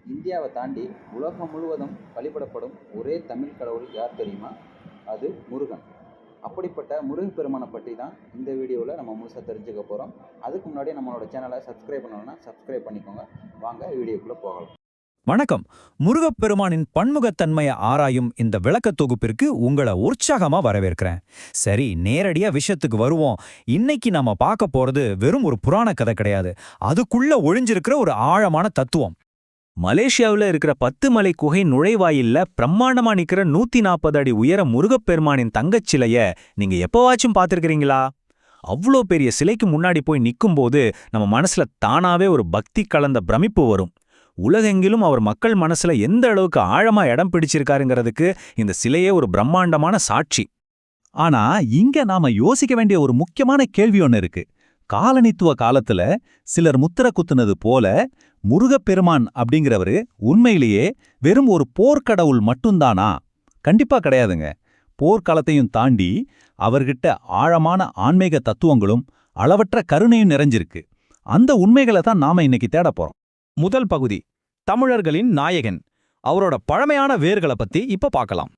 இந்தியாவை தாண்டி உலகம் முழுவதும் வழிபடப்படும் ஒரே தமிழ் கடவுள் யார் தெரியுமா? அது முருகன். அப்படிப்பட்ட முருகப்பெருமானை பற்றி தான் இந்த வீடியோவில் நம்ம முழுசாக தெரிஞ்சுக்க போகிறோம். அதுக்கு முன்னாடி நம்மளோட சேனலை சப்ஸ்கிரைப் பண்ணணும்னா சப்ஸ்கிரைப் பண்ணிக்கோங்க. வாங்க வீடியோக்குள்ளே போகலாம். வணக்கம். முருகப்பெருமானின் பன்முகத்தன்மையை ஆராயும் இந்த விளக்கத் தொகுப்பிற்கு உங்களை உற்சாகமா வரவேற்கிறேன். சரி, நேரடியா விஷயத்துக்கு வருவோம். இன்னைக்கு நாம பார்க்க போறது வெறும் ஒரு புராண கதை கிடையாது. அதுக்குள்ள ஒளிஞ்சிருக்கிற ஒரு ஆழமான தத்துவம். மலேசியாவில் இருக்கிற 10 மலை குகை நுழைவாயில்ல பிரம்மாண்டமா நிக்கிற 140 அடி உயர முருகப்பெருமானின் தங்கச் சிலைய நீங்க எப்பவாச்சும் பார்த்திருக்கிறீங்களா? அவ்வளோ பெரிய சிலைக்கு முன்னாடி போய் நிக்கும்போது நம்ம மனசுல தானாவே ஒரு பக்தி கலந்த பிரமிப்பு வரும். உலகெங்கிலும் அவர் மக்கள் மனசுல எந்த அளவுக்கு ஆழமா இடம் பிடிச்சிருக்காருங்கிறதுக்கு இந்த சிலையே ஒரு பிரம்மாண்டமான சாட்சி. ஆனா இங்க நாம யோசிக்க வேண்டிய ஒரு முக்கியமான கேள்வி ஒன்று இருக்கு. காலனித்துவ காலத்துல சிலர் முத்திர குத்துனது போல முருகப்பெருமான் அப்படிங்கிறவரு உண்மையிலேயே வெறும் ஒரு போர்க்கடவுள் மட்டும்தானா? கண்டிப்பா கிடையாதுங்க. போர்க்காலத்தையும் தாண்டி அவர்கிட்ட ஆழமான ஆன்மீக தத்துவங்களும் அளவற்ற கருணையும் நிறைஞ்சிருக்கு. அந்த உண்மைகளை தான் நாம இன்னைக்கு தேட போறோம். முதல் பகுதி, தமிழர்களின் நாயகன். அவரோட பழமையான வேர்களை பத்தி இப்ப பார்க்கலாம்.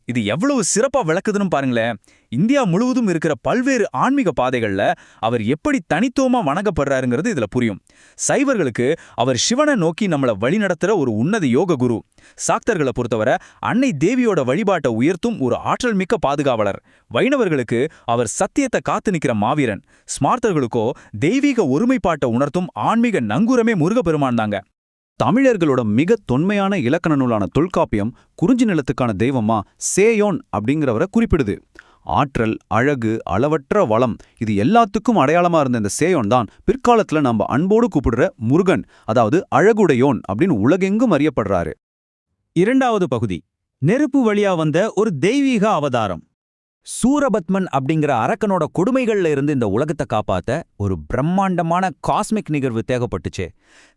இது எவ்வளவு சிறப்பா விளக்குதுன்னு பாருங்களேன். இந்தியா முழுவதும் இருக்கிற பல்வேறு ஆன்மீக பாதைகள்ல அவர் எப்படி தனித்துவமா வணங்கப்படுறாருங்கிறது இதுல புரியும். சைவர்களுக்கு அவர் சிவனை நோக்கி நம்மள வழிநடத்துற ஒரு உன்னத யோக குரு. சாக்தர்களை பொறுத்தவரை அன்னை தேவியோட வழிபாட்டை உயர்த்தும் ஒரு ஆற்றல் மிக்க பாதுகாவலர். வைணவர்களுக்கு அவர் சத்தியத்தை காத்து நிக்கிற மாவீரன். ஸ்மார்த்தர்களுக்கோ தெய்வீக ஒருமைப்பாட்டை உணர்த்தும் ஆன்மீக நங்கூரமே முருகப்பெருமான் தாங்க. தமிழர்களோட மிக தொன்மையான இலக்கண நூலான தொல்காப்பியம் குறிஞ்சி நிலத்துக்கான தெய்வமா சேயோன் அப்படிங்கிறவரை குறிப்பிடுது. ஆற்றல், அழகு, அளவற்ற வளம், இது எல்லாத்துக்கும் அடையாளமா இருந்த இந்த சேயோன் தான் பிற்காலத்துல நம்ம அன்போடு கூப்பிடுற முருகன், அதாவது அழகுடையோன் அப்படின்னு உலகெங்கும் அறியப்படுறாரு. இரண்டாவது பகுதி, நெருப்பு வழியா வந்த ஒரு தெய்வீக அவதாரம். சூரபத்மன் அப்படிங்கிற அரக்கனோட கொடுமைகள்ல இருந்து இந்த உலகத்தை காப்பாத்த ஒரு பிரம்மாண்டமான காஸ்மிக் நிகழ்வு தேவைப்பட்டுச்சு.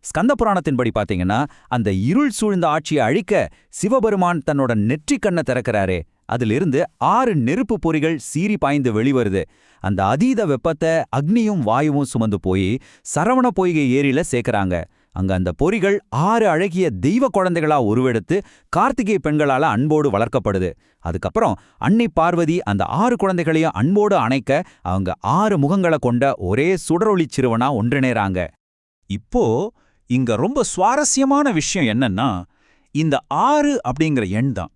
ஸ்கந்த புராணத்தின்படி பாத்தீங்கன்னா, அந்த இருள் சூழ்ந்த ஆட்சியை அழிக்க சிவபெருமான் தன்னோட நெற்றிக் கண்ணை திறக்கிறாரே, அதிலிருந்து 6 நெருப்பு பொறிகள் சீறி பாய்ந்து வெளிவருது. அந்த அதீத வெப்பத்தை அக்னியும் வாயுவும் சுமந்து போய் சரவண பொய்கை ஏரியில சேர்க்கறாங்க. அங்க அந்த பொறிகள் 6 அழகிய தெய்வ குழந்தைகளா உருவெடுத்து கார்த்திகை பெண்களால அன்போடு வளர்க்கப்படுது. அதுக்கப்புறம் அன்னை பார்வதி அந்த 6 குழந்தைகளையும் அன்போடு அணைக்க அவங்க 6 முகங்களை கொண்ட ஒரே சுடரொளி சிறுவனா ஒன்றிணைறாங்க. இப்போ இங்க ரொம்ப சுவாரஸ்யமான விஷயம் என்னன்னா, இந்த 6 அப்படிங்கிற எண் தான்.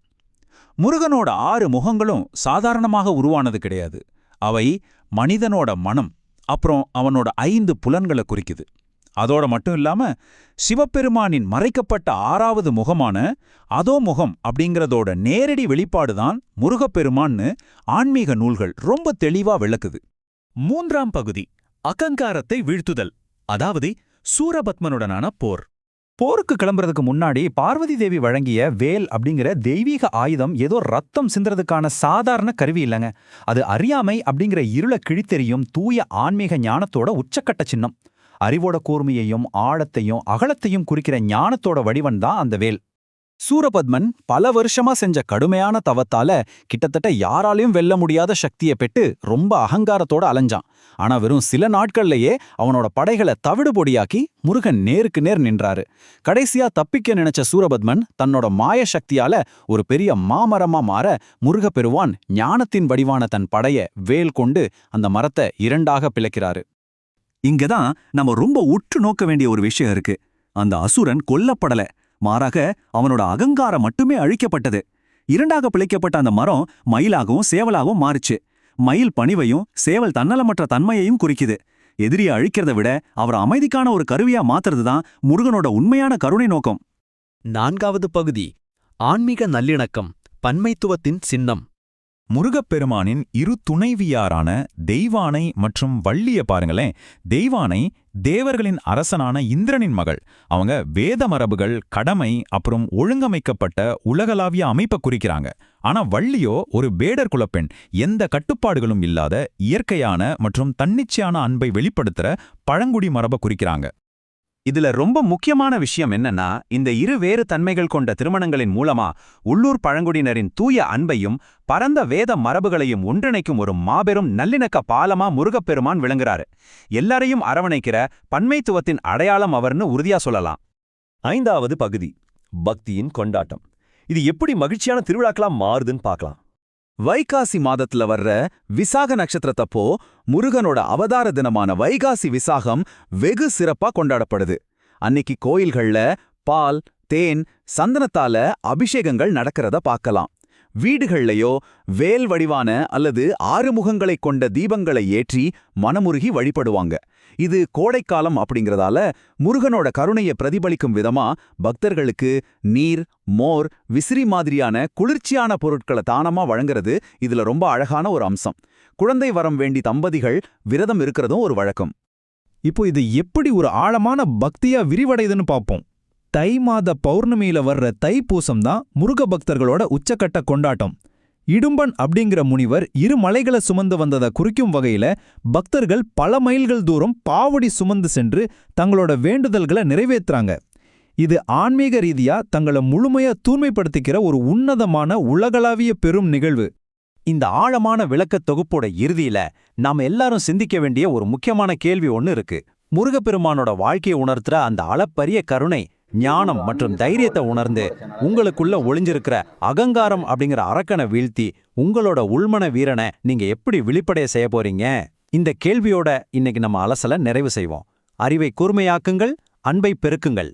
முருகனோட 6 முகங்களும் சாதாரணமாக உருவானது கிடையாது. அவை மனிதனோட மனம், அப்புறம் அவனோட 5 புலன்களை குறிக்குது. அதோட மட்டும் இல்லாம சிவபெருமானின் மறைக்கப்பட்ட 6வது முகமான அதோ முகம் அப்படிங்கிறதோட நேரடி வெளிப்பாடுதான் முருகப்பெருமான்னு ஆன்மீக நூல்கள் ரொம்ப தெளிவா விளக்குது. மூன்றாம் பகுதி, அகங்காரத்தை வீழ்த்துதல், அதாவது சூரபத்மனுடனான போர். போருக்கு கிளம்புறதுக்கு முன்னாடி பார்வதி தேவி வழங்கிய வேல் அப்படிங்கிற தெய்வீக ஆயுதம் ஏதோ ரத்தம் சிந்துறதுக்கான சாதாரண கருவி இல்லைங்க. அது அறியாமை அப்படிங்கிற இருளை கிழித்தெறியும் தூய ஆன்மீக ஞானத்தோட உச்சக்கட்ட சின்னம். அறிவோட கூர்மையையும் ஆழத்தையும் அகலத்தையும் குறிக்கிற ஞானத்தோட வடிவன் தான் அந்த வேல். சூரபத்மன் பல வருஷமா செஞ்ச கடுமையான தவத்தால கிட்டத்தட்ட யாராலையும் வெல்ல முடியாத சக்தியை பெற்று ரொம்ப அகங்காரத்தோட அலைஞ்சான். ஆனா வெறும் சில நாட்கள்லயே அவனோட படைகளை தவிடுபொடியாக்கி முருகன் நேருக்கு நேர் நின்றாரு. கடைசியா தப்பிக்க நினைச்ச சூரபத்மன் தன்னோட மாய சக்தியால ஒரு பெரிய மாமரமா மாற முருகப்பெருமான் ஞானத்தின் வடிவான தன் படைய வேல் கொண்டு அந்த மரத்தை 2ஆக பிளக்கிறாரு. இங்கதான் நம்ம ரொம்ப உற்று நோக்க வேண்டிய ஒரு விஷயம் இருக்கு. அந்த அசுரன் கொல்லப்படல, மாறாக அவனோட அகங்காரம் மட்டுமே அழிக்கப்பட்டது. 2ஆக பிழைக்கப்பட்ட அந்த மரம் மயிலாகவும் சேவலாகவும் மாறுச்சு. மயில் பணிவையும் சேவல் தன்னலமற்ற தன்மையையும் குறிக்குது. எதிரியை அழிக்கிறத விட அவர் அமைதிக்கான ஒரு கருவியா மாத்துறதுதான் முருகனோட உண்மையான கருணை நோக்கம். நான்காவது பகுதி, ஆன்மீக நல்லிணக்கம், பன்மைத்துவத்தின் சின்னம். முருகப்பெருமானின் 2 துணைவியாரான தெய்வானை மற்றும் வள்ளிய பாருங்களேன். தெய்வானை தேவர்களின் அரசனான இந்திரனின் மகள். அவங்க வேத மரபுகள், கடமை, அப்புறம் ஒழுங்கமைக்கப்பட்ட உலகளாவிய அமைப்பை குறிக்கிறாங்க. ஆனா வள்ளியோ ஒரு பேடர் குலப்பெண். எந்த கட்டுப்பாடுகளும் இல்லாத இயற்கையான மற்றும் தன்னிச்சையான அன்பை வெளிப்படுத்துற பழங்குடி மரபை குறிக்கிறாங்க. இதுல ரொம்ப முக்கியமான விஷயம் என்னன்னா, இந்த 2 வேறு தன்மைகள் கொண்ட திருமணங்களின் மூலமா உள்ளூர் பழங்குடியினரின் தூய அன்பையும் பரந்த வேத மரபுகளையும் ஒன்றிணைக்கும் ஒரு மாபெரும் நல்லிணக்க பாலமா முருகப்பெருமான் விளங்குறாரு. எல்லாரையும் அரவணைக்கிற பன்மைத்துவத்தின் அடையாளம் அவர்னு உறுதியா சொல்லலாம். 5வது பகுதி, பக்தியின் கொண்டாட்டம். இது எப்படி மகிழ்ச்சியான திருவிழாக்களா மாறுதுன்னு பார்க்கலாம். வைகாசி மாதத்துல வர்ற விசாக நட்சத்திரத்தப்போ முருகனோட அவதார தினமான வைகாசி விசாகம் வெகு சிறப்பா கொண்டாடப்படுது. அன்னிக்கு கோயில்கள்ல பால், தேன், சந்தனத்தால அபிஷேகங்கள் நடக்கிறத பார்க்கலாம். வீடுகள்லயோ வேல் வடிவான அல்லது ஆறுமுகங்களைக் கொண்ட தீபங்களை ஏற்றி மனமுருகி வழிபடுவாங்க. இது கோடைக்காலம் அப்படிங்கறதால முருகனோட கருணையை பிரதிபலிக்கும் விதமா பக்தர்களுக்கு நீர், மோர், விசிறி மாதிரியான குளிர்ச்சியான பொருட்களை தானமா வழங்குறது இதுல ரொம்ப அழகான ஒரு அம்சம். குழந்தை வரம் வேண்டி தம்பதிகள் விரதம் இருக்கிறதும் ஒரு வழக்கம். இப்போ இது எப்படி ஒரு ஆழமான பக்தியா விரிவடையுதுன்னு பார்ப்போம். தை மாத பௌர்ணமியில வர்ற தைப்பூசம் தான் முருக பக்தர்களோட உச்சக்கட்ட கொண்டாட்டம். இடும்பன் அப்படிங்கிற முனிவர் 2 மலைகளை சுமந்து வந்ததை குறிக்கும் வகையில பக்தர்கள் பல மைல்கள் தூரம் பாவடி சுமந்து சென்று தங்களோட வேண்டுதல்களை நிறைவேற்றுறாங்க. இது ஆன்மீக ரீதியா தங்களை முழுமையா தூய்மைப்படுத்திக்கிற ஒரு உன்னதமான உலகளாவிய பெரும் நிகழ்வு. இந்த ஆழமான விளக்கத் தொகுப்போட இறுதியில நாம எல்லாரும் சிந்திக்க வேண்டிய ஒரு முக்கியமான கேள்வி ஒன்னு இருக்கு. முருகப்பெருமானோட வாழ்க்கையை உணர்த்துற அந்த அளப்பரிய கருணை, ஞானம் மற்றும் தைரியத்தை உணர்ந்து உங்களுக்குள்ள ஒளிஞ்சிருக்கிற அகங்காரம் அப்படிங்கிற அரக்கனை வீழ்த்தி உங்களோட உள்மன வீரனை நீங்க எப்படி வெளிப்படைய செய்ய போறீங்க? இந்த கேள்வியோட இன்னைக்கு நம்ம அலசல நிறைவு செய்வோம். அறிவை கூர்மையாக்குங்கள், அன்பை பெருக்குங்கள்.